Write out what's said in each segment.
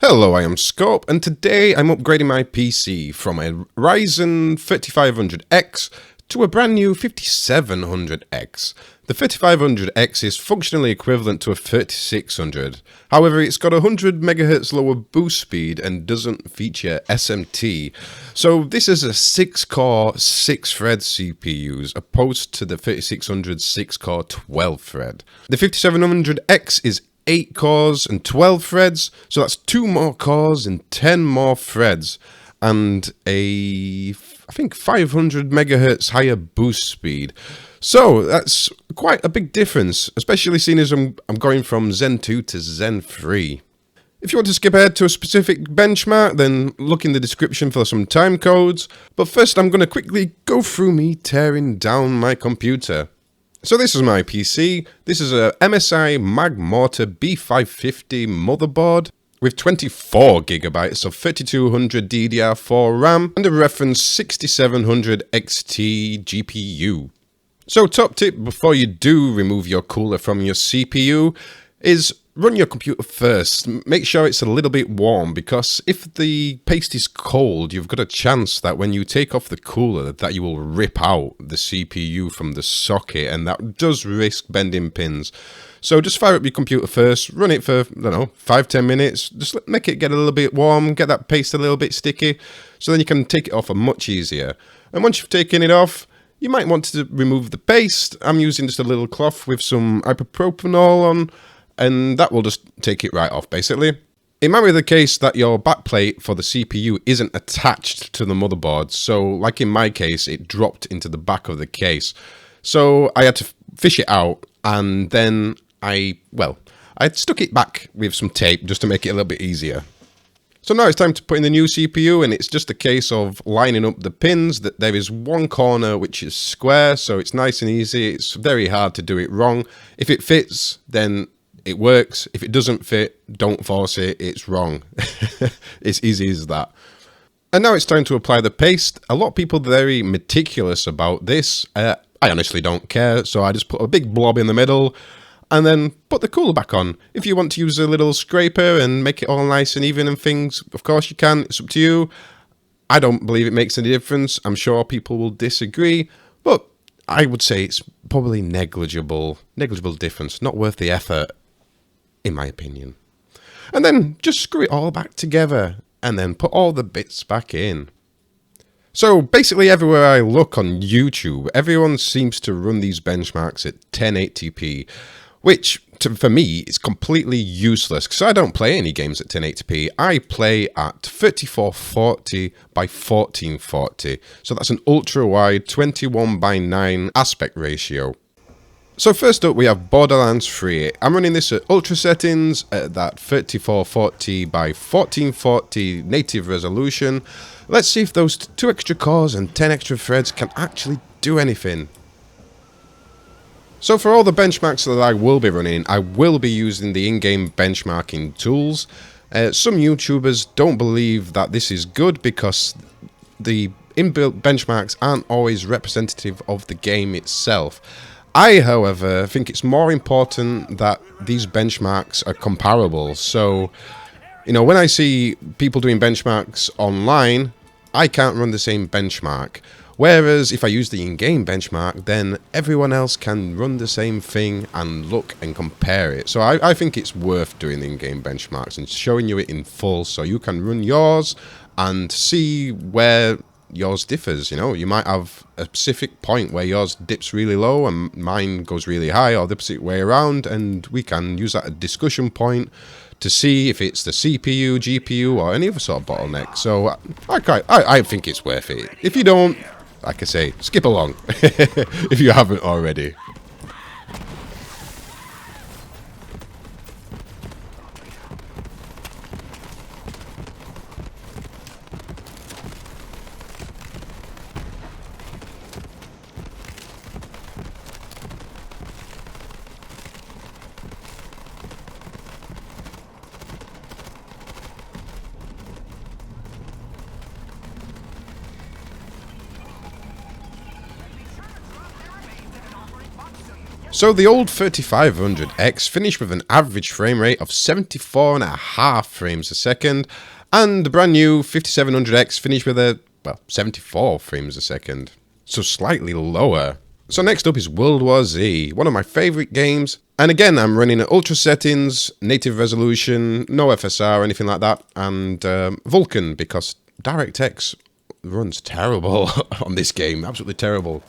Hello, I am Scope, and today I'm upgrading my PC from a Ryzen 3500X to a brand new 5700X. The 3500X is functionally equivalent to a 3600. However, it's got 100 MHz lower boost speed and doesn't feature SMT. So this is a 6-core, 6-thread CPU, opposed to the 3600 6-core 12-thread. The 5700X is 8 cores and 12 threads, so that's 2 more cores and 10 more threads, and I think 500 megahertz higher boost speed. So that's quite a big difference, especially seeing as I'm going from Zen 2 to Zen 3. If you want to skip ahead to a specific benchmark, then look in the description for some time codes, but first I'm going to quickly go through me tearing down my computer. So this is my PC. This is a MSI Magmortar B550 motherboard with 24GB of 3200 DDR4 RAM and a reference 6700 XT GPU. So top tip before you do remove your cooler from your CPU is run your computer first. Make sure it's a little bit warm, because if the paste is cold, you've got a chance that when you take off the cooler that you will rip out the CPU from the socket, and that does risk bending pins. So just fire up your computer first, run it for, I don't know, 5-10 minutes, just make it get a little bit warm, get that paste a little bit sticky, so then you can take it off much easier. And once you've taken it off, you might want to remove the paste. I'm using just a little cloth with some ibupropanol on, and that will just take it right off, basically. It might be the case that your backplate for the CPU isn't attached to the motherboard, so like in my case, it dropped into the back of the case. So I had to fish it out, and then I stuck it back with some tape just to make it a little bit easier. So now it's time to put in the new CPU, and it's just a case of lining up the pins. That there is one corner which is square, so it's nice and easy. It's very hard to do it wrong. If it fits, then it works. If it doesn't fit, don't force it, it's wrong. It's easy as that. And now it's time to apply the paste. A lot of people are very meticulous about this. I honestly don't care, so I just put a big blob in the middle and then put the cooler back on. If you want to use a little scraper and make it all nice and even and things, of course you can, it's up to you. I don't believe it makes any difference. I'm sure people will disagree, but I would say it's probably negligible difference, not worth the effort, in my opinion. And then just screw it all back together and then put all the bits back in. So basically everywhere I look on YouTube, everyone seems to run these benchmarks at 1080p, which for me is completely useless because I don't play any games at 1080p. I play at 3440 by 1440. So that's an ultra wide 21:9 aspect ratio. So first up we have Borderlands 3. I'm running this at ultra settings at that 3440 by 1440 native resolution. Let's see if those 2 extra cores and 10 extra threads can actually do anything. So for all the benchmarks that I will be running, I will be using the in-game benchmarking tools. Some YouTubers don't believe that this is good because the inbuilt benchmarks aren't always representative of the game itself. I, however, think it's more important that these benchmarks are comparable. So, you know, when I see people doing benchmarks online, I can't run the same benchmark. Whereas if I use the in-game benchmark, then everyone else can run the same thing and look and compare it. So I think it's worth doing the in-game benchmarks and showing you it in full so you can run yours and see where yours differs. You know, you might have a specific point where yours dips really low and mine goes really high, or the opposite way around, and we can use that as a discussion point to see if it's the CPU, GPU, or any other sort of bottleneck. So I think it's worth it. If you don't, like I say, skip along if you haven't already. So the old 3500X finished with an average frame rate of 74.5 frames a second, and the brand new 5700X finished with a, well, 74 frames a second. So slightly lower. So next up is World War Z, one of my favourite games. And again, I'm running at ultra settings, native resolution, no FSR or anything like that, and Vulkan, because DirectX runs terrible on this game, absolutely terrible.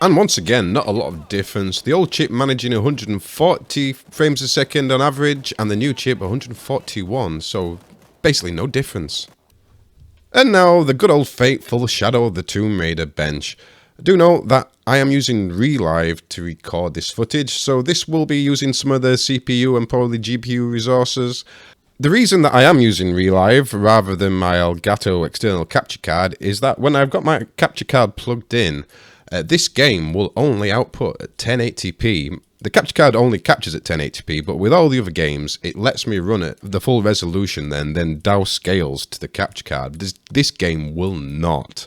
And once again, not a lot of difference. The old chip managing 140 frames a second on average, and the new chip 141, so basically no difference. And now, the good old faithful Shadow of the Tomb Raider bench. Do note that I am using Relive to record this footage, so this will be using some of the CPU and probably GPU resources. The reason that I am using Relive rather than my Elgato external capture card is that when I've got my capture card plugged in, this game will only output at 1080p. The capture card only captures at 1080p, but with all the other games, it lets me run at the full resolution then down scales to the capture card. This game will not.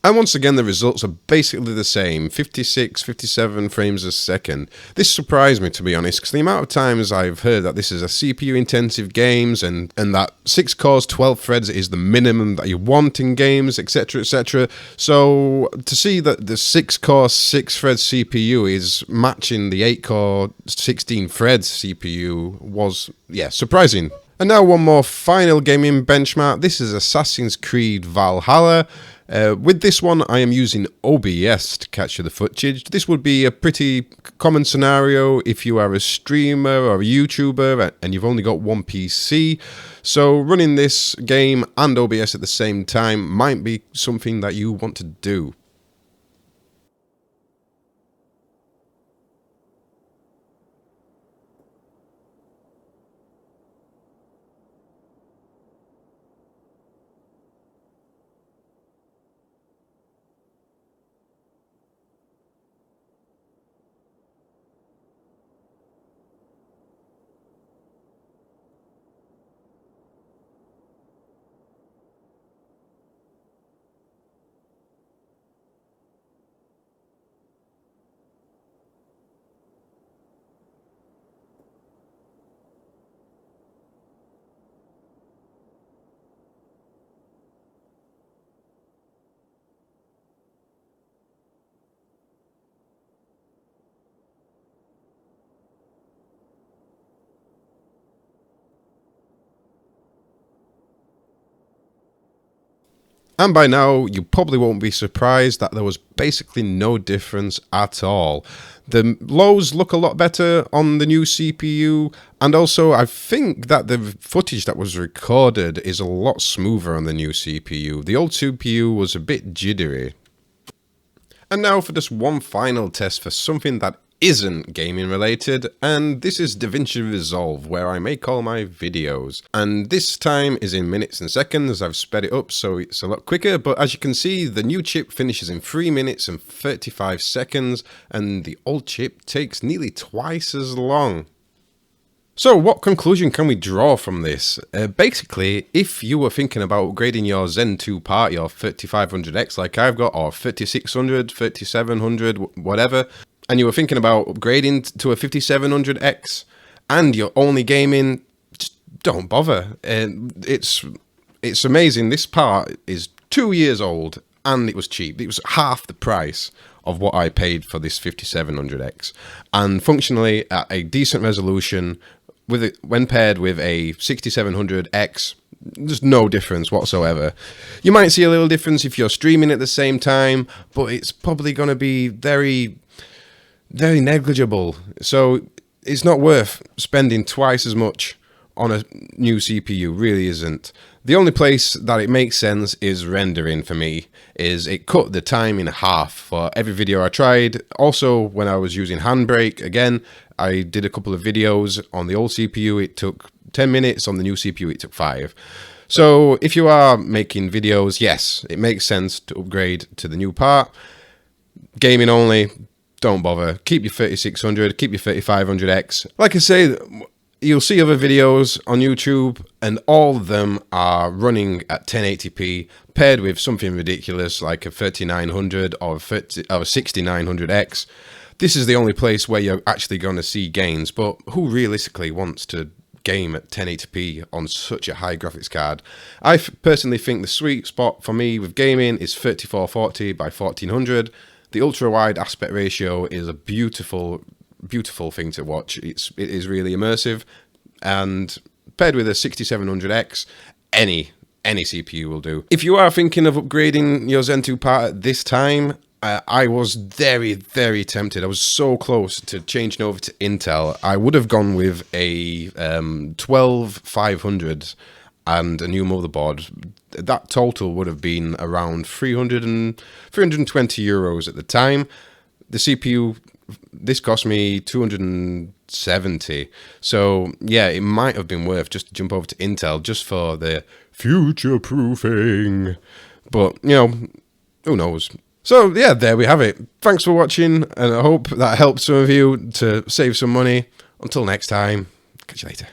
And once again, the results are basically the same, 56, 57 frames a second. This surprised me, to be honest, because the amount of times I've heard that this is a CPU-intensive games and that 6 cores, 12 threads is the minimum that you want in games, etc, etc. So to see that the 6-core, 6-thread CPU is matching the 8-core, 16-thread CPU was, yeah, surprising. And now one more final gaming benchmark. This is Assassin's Creed Valhalla. With this one, I am using OBS to capture the footage. This would be a pretty common scenario if you are a streamer or a YouTuber and you've only got one PC. So running this game and OBS at the same time might be something that you want to do. And by now, you probably won't be surprised that there was basically no difference at all. The lows look a lot better on the new CPU, and also I think that the footage that was recorded is a lot smoother on the new CPU. The old CPU was a bit jittery. And now for just one final test for something that isn't gaming related, and this is DaVinci Resolve, where I make all my videos. And this time is in minutes and seconds. I've sped it up so it's a lot quicker, but as you can see, the new chip finishes in 3 minutes and 35 seconds, and the old chip takes nearly twice as long. So what conclusion can we draw from this? Basically, if you were thinking about upgrading your Zen 2 part, your 3500X like I've got, or 3600, 3700, whatever, and you were thinking about upgrading to a 5700X, and you're only gaming, just don't bother. It's amazing. This part is 2 years old, and it was cheap. It was half the price of what I paid for this 5700X, and functionally at a decent resolution, with it, when paired with a 6700X, there's no difference whatsoever. You might see a little difference if you're streaming at the same time, but it's probably going to be very, very negligible. So it's not worth spending twice as much on a new CPU, really isn't. The only place that it makes sense is rendering for me, is it cut the time in half for every video I tried. Also, when I was using Handbrake, again, I did a couple of videos on the old CPU, it took 10 minutes, on the new CPU it took 5. So if you are making videos, yes, it makes sense to upgrade to the new part. Gaming only, don't bother. Keep your 3600, keep your 3500X. Like I say, you'll see other videos on YouTube, and all of them are running at 1080p, paired with something ridiculous like a 3900 or a 6900X. This is the only place where you're actually going to see gains, but who realistically wants to game at 1080p on such a high graphics card? I personally think the sweet spot for me with gaming is 3440 by 1400. The ultra-wide aspect ratio is a beautiful thing to watch. It is really immersive, and paired with a 6700X, any CPU will do. If you are thinking of upgrading your Zen 2 part at this time, I was very, very tempted. I was so close to changing over to Intel. I would have gone with a 12500 and a new motherboard. That total would have been around 320 euros at the time. The CPU, this cost me 270. So yeah, it might have been worth just to jump over to Intel just for the future proofing. But you know, who knows? So yeah, there we have it. Thanks for watching, and I hope that helped some of you to save some money. Until next time, catch you later.